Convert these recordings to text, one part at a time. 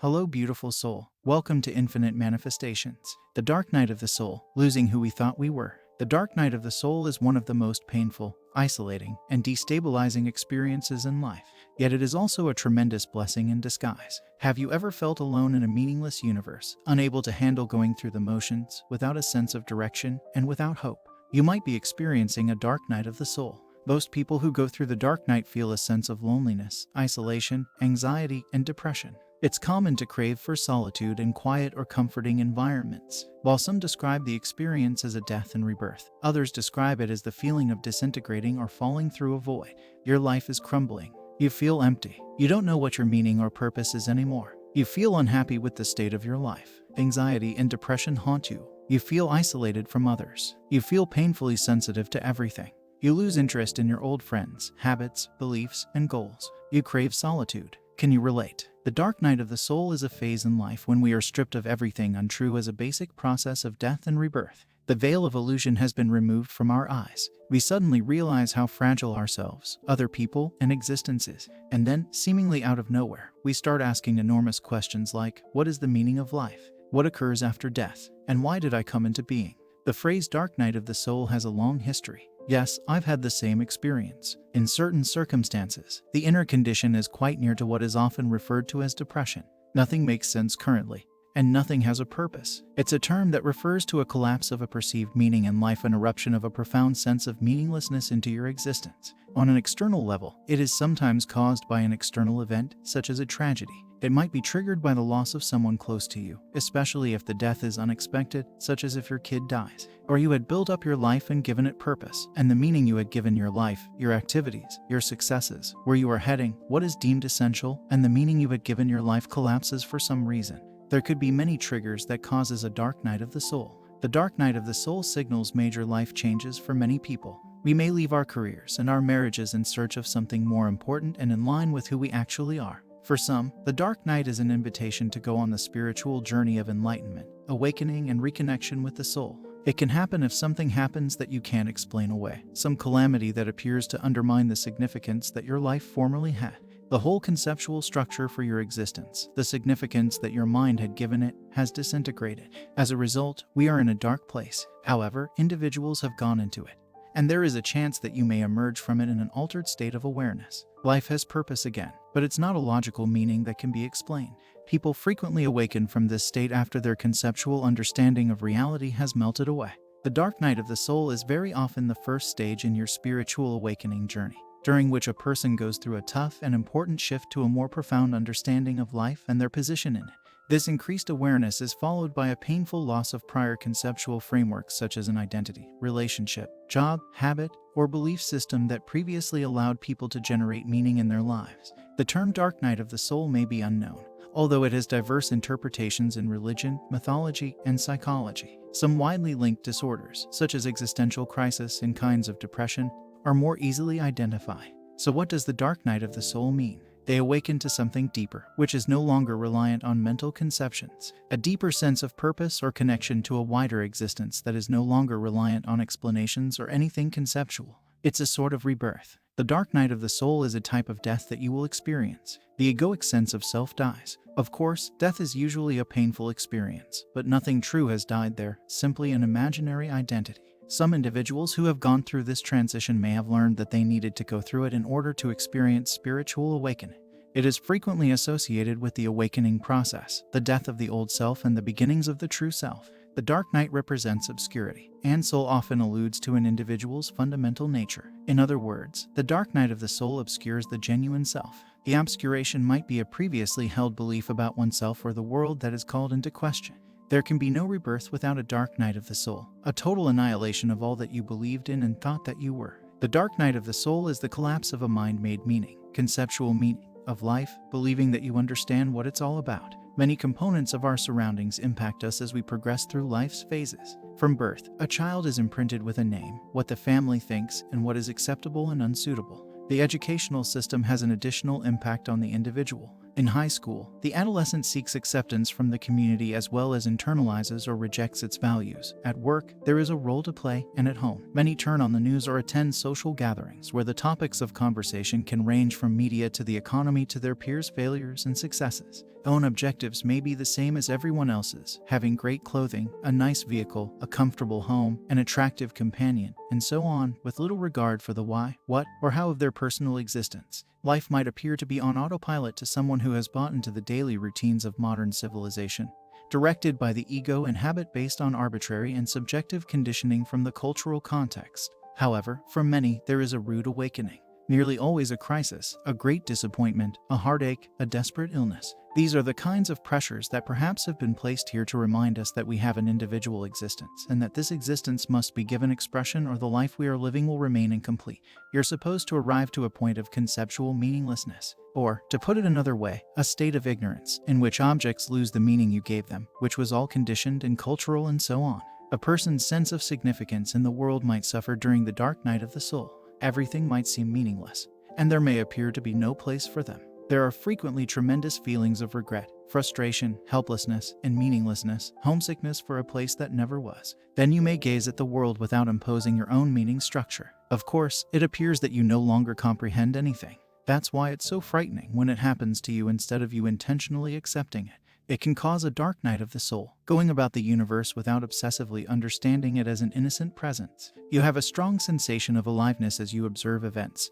Hello, beautiful soul. Welcome to Infinite Manifestations. The dark night of the soul, losing who we thought we were. The dark night of the soul is one of the most painful, isolating, and destabilizing experiences in life. Yet it is also a tremendous blessing in disguise. Have you ever felt alone in a meaningless universe, unable to handle going through the motions, without a sense of direction, and without hope? You might be experiencing a dark night of the soul. Most people who go through the dark night feel a sense of loneliness, isolation, anxiety, and depression. It's common to crave for solitude in quiet or comforting environments. While some describe the experience as a death and rebirth, others describe it as the feeling of disintegrating or falling through a void. Your life is crumbling. You feel empty. You don't know what your meaning or purpose is anymore. You feel unhappy with the state of your life. Anxiety and depression haunt you. You feel isolated from others. You feel painfully sensitive to everything. You lose interest in your old friends, habits, beliefs, and goals. You crave solitude. Can you relate? The dark night of the soul is a phase in life when we are stripped of everything untrue as a basic process of death and rebirth. The veil of illusion has been removed from our eyes. We suddenly realize how fragile ourselves, other people, and existence is. And then, seemingly out of nowhere, we start asking enormous questions like, what is the meaning of life? What occurs after death? And why did I come into being? The phrase dark night of the soul has a long history. Yes, I've had the same experience. In certain circumstances, the inner condition is quite near to what is often referred to as depression. Nothing makes sense currently, and nothing has a purpose. It's a term that refers to a collapse of a perceived meaning in life, an eruption of a profound sense of meaninglessness into your existence. On an external level, it is sometimes caused by an external event, such as a tragedy. It might be triggered by the loss of someone close to you, especially if the death is unexpected, such as if your kid dies, or you had built up your life and given it purpose, and the meaning you had given your life, your activities, your successes, where you are heading, what is deemed essential, and the meaning you had given your life collapses for some reason. There could be many triggers that causes a dark night of the soul. The dark night of the soul signals major life changes for many people. We may leave our careers and our marriages in search of something more important and in line with who we actually are. For some, the dark night is an invitation to go on the spiritual journey of enlightenment, awakening, and reconnection with the soul. It can happen if something happens that you can't explain away, some calamity that appears to undermine the significance that your life formerly had. The whole conceptual structure for your existence, the significance that your mind had given it, has disintegrated. As a result, we are in a dark place. However, individuals have gone into it, and there is a chance that you may emerge from it in an altered state of awareness. Life has purpose again, but it's not a logical meaning that can be explained. People frequently awaken from this state after their conceptual understanding of reality has melted away. The dark night of the soul is very often the first stage in your spiritual awakening journey, during which a person goes through a tough and important shift to a more profound understanding of life and their position in it. This increased awareness is followed by a painful loss of prior conceptual frameworks such as an identity, relationship, job, habit, or belief system that previously allowed people to generate meaning in their lives. The term dark night of the soul may be unknown, although it has diverse interpretations in religion, mythology, and psychology. Some widely linked disorders, such as existential crisis and kinds of depression, are more easily identified. So what does the dark night of the soul mean? They awaken to something deeper, which is no longer reliant on mental conceptions, a deeper sense of purpose or connection to a wider existence that is no longer reliant on explanations or anything conceptual. It's a sort of rebirth. The dark night of the soul is a type of death that you will experience. The egoic sense of self dies. Of course, death is usually a painful experience, but nothing true has died there, simply an imaginary identity. Some individuals who have gone through this transition may have learned that they needed to go through it in order to experience spiritual awakening. It is frequently associated with the awakening process, the death of the old self and the beginnings of the true self. The dark night represents obscurity, and soul often alludes to an individual's fundamental nature. In other words, the dark night of the soul obscures the genuine self. The obscuration might be a previously held belief about oneself or the world that is called into question. There can be no rebirth without a dark night of the soul, a total annihilation of all that you believed in and thought that you were. The dark night of the soul is the collapse of a mind-made meaning, conceptual meaning, of life, believing that you understand what it's all about. Many components of our surroundings impact us as we progress through life's phases. From birth, a child is imprinted with a name, what the family thinks, and what is acceptable and unsuitable. The educational system has an additional impact on the individual. In high school, the adolescent seeks acceptance from the community as well as internalizes or rejects its values. At work, there is a role to play, and at home, many turn on the news or attend social gatherings where the topics of conversation can range from media to the economy to their peers' failures and successes. Own objectives may be the same as everyone else's: having great clothing, a nice vehicle, a comfortable home, an attractive companion, and so on, with little regard for the why, what, or how of their personal existence. Life might appear to be on autopilot to someone who has bought into the daily routines of modern civilization, directed by the ego and habit based on arbitrary and subjective conditioning from the cultural context. However, for many, there is a rude awakening. Nearly always a crisis, a great disappointment, a heartache, a desperate illness. These are the kinds of pressures that perhaps have been placed here to remind us that we have an individual existence, and that this existence must be given expression or the life we are living will remain incomplete. You're supposed to arrive to a point of conceptual meaninglessness, or, to put it another way, a state of ignorance, in which objects lose the meaning you gave them, which was all conditioned and cultural and so on. A person's sense of significance in the world might suffer during the dark night of the soul. Everything might seem meaningless, and there may appear to be no place for them. There are frequently tremendous feelings of regret, frustration, helplessness, and meaninglessness, homesickness for a place that never was. Then you may gaze at the world without imposing your own meaning structure. Of course, it appears that you no longer comprehend anything. That's why it's so frightening when it happens to you instead of you intentionally accepting it. It can cause a dark night of the soul, going about the universe without obsessively understanding it as an innocent presence. You have a strong sensation of aliveness as you observe events,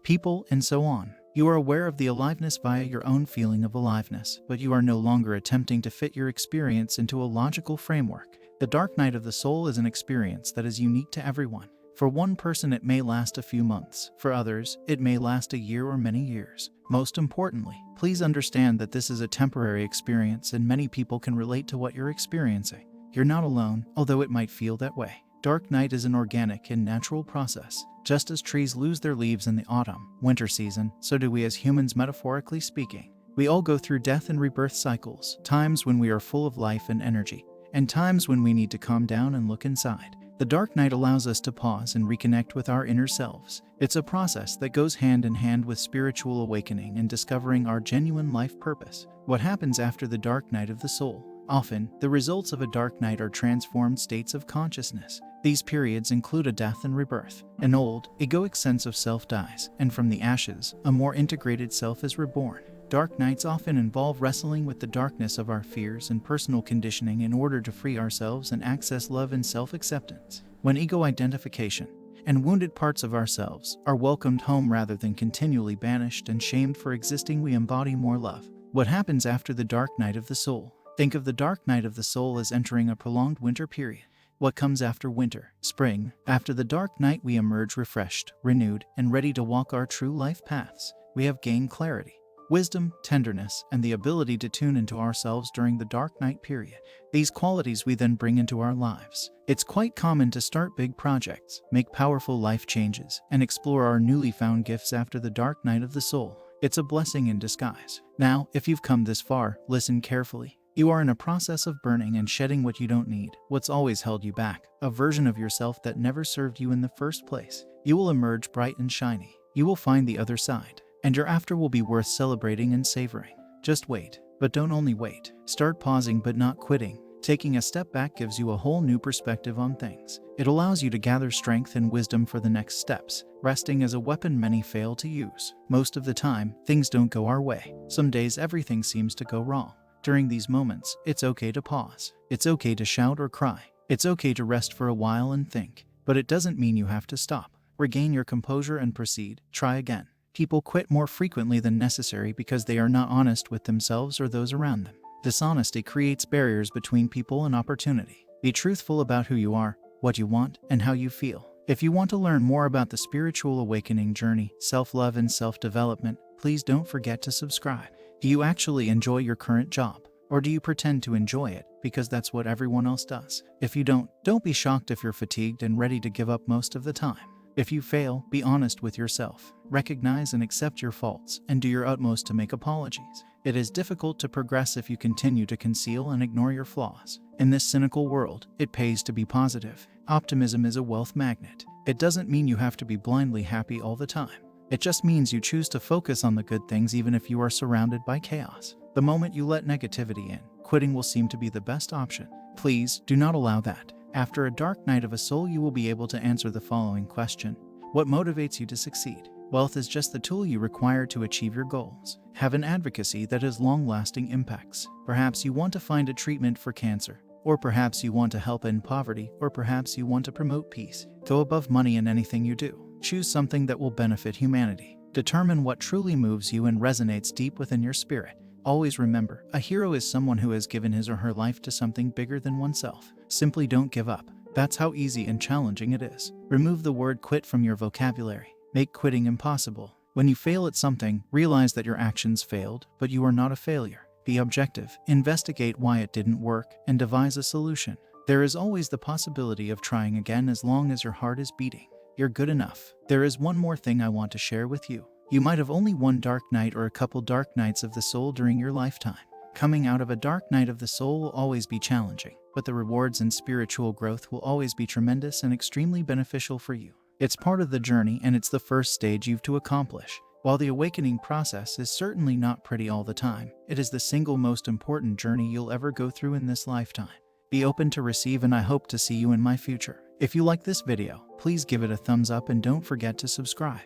people, and so on. You are aware of the aliveness via your own feeling of aliveness, but you are no longer attempting to fit your experience into a logical framework. The dark night of the soul is an experience that is unique to everyone. For one person it may last a few months, for others it may last a year or many years. Most importantly, please understand that this is a temporary experience and many people can relate to what you're experiencing. You're not alone, although it might feel that way. Dark night is an organic and natural process. Just as trees lose their leaves in the autumn, winter season, so do we as humans, metaphorically speaking. We all go through death and rebirth cycles, times when we are full of life and energy, and times when we need to calm down and look inside. The dark night allows us to pause and reconnect with our inner selves. It's a process that goes hand in hand with spiritual awakening and discovering our genuine life purpose. What happens after the dark night of the soul? Often, the results of a dark night are transformed states of consciousness. These periods include a death and rebirth. An old, egoic sense of self dies, and from the ashes, a more integrated self is reborn. Dark nights often involve wrestling with the darkness of our fears and personal conditioning in order to free ourselves and access love and self-acceptance. When ego identification and wounded parts of ourselves are welcomed home rather than continually banished and shamed for existing, we embody more love. What happens after the dark night of the soul? Think of the dark night of the soul as entering a prolonged winter period. What comes after winter? Spring. After the dark night, we emerge refreshed, renewed, and ready to walk our true life paths. We have gained clarity, wisdom, tenderness, and the ability to tune into ourselves during the dark night period. These qualities we then bring into our lives. It's quite common to start big projects, make powerful life changes, and explore our newly found gifts after the dark night of the soul. It's a blessing in disguise. Now, if you've come this far, listen carefully. You are in a process of burning and shedding what you don't need, what's always held you back, a version of yourself that never served you in the first place. You will emerge bright and shiny. You will find the other side, and your after will be worth celebrating and savoring. Just wait, but don't only wait. Start pausing but not quitting. Taking a step back gives you a whole new perspective on things. It allows you to gather strength and wisdom for the next steps. Resting is a weapon many fail to use. Most of the time, things don't go our way. Some days everything seems to go wrong. During these moments, it's okay to pause. It's okay to shout or cry. It's okay to rest for a while and think. But it doesn't mean you have to stop. Regain your composure and proceed. Try again. People quit more frequently than necessary because they are not honest with themselves or those around them. Dishonesty creates barriers between people and opportunity. Be truthful about who you are, what you want, and how you feel. If you want to learn more about the spiritual awakening journey, self-love, and self-development, please don't forget to subscribe. Do you actually enjoy your current job? Or do you pretend to enjoy it because that's what everyone else does? If you don't be shocked if you're fatigued and ready to give up most of the time. If you fail, be honest with yourself. Recognize and accept your faults, and do your utmost to make apologies. It is difficult to progress if you continue to conceal and ignore your flaws. In this cynical world, it pays to be positive. Optimism is a wealth magnet. It doesn't mean you have to be blindly happy all the time. It just means you choose to focus on the good things even if you are surrounded by chaos. The moment you let negativity in, quitting will seem to be the best option. Please do not allow that. After a dark night of a soul, you will be able to answer the following question: what motivates you to succeed? Wealth is just the tool you require to achieve your goals. Have an advocacy that has long-lasting impacts. Perhaps you want to find a treatment for cancer, or perhaps you want to help end poverty, or perhaps you want to promote peace. Go above money in anything you do. Choose something that will benefit humanity. Determine what truly moves you and resonates deep within your spirit. Always remember, a hero is someone who has given his or her life to something bigger than oneself. Simply don't give up. That's how easy and challenging it is. Remove the word quit from your vocabulary. Make quitting impossible. When you fail at something, realize that your actions failed, but you are not a failure. Be objective, investigate why it didn't work, and devise a solution. There is always the possibility of trying again as long as your heart is beating. You're good enough. There is one more thing I want to share with you. You might have only one dark night or a couple dark nights of the soul during your lifetime. Coming out of a dark night of the soul will always be challenging, but the rewards and spiritual growth will always be tremendous and extremely beneficial for you. It's part of the journey, and it's the first stage you've to accomplish. While the awakening process is certainly not pretty all the time, it is the single most important journey you'll ever go through in this lifetime. Be open to receive, and I hope to see you in my future. If you like this video, please give it a thumbs up and don't forget to subscribe.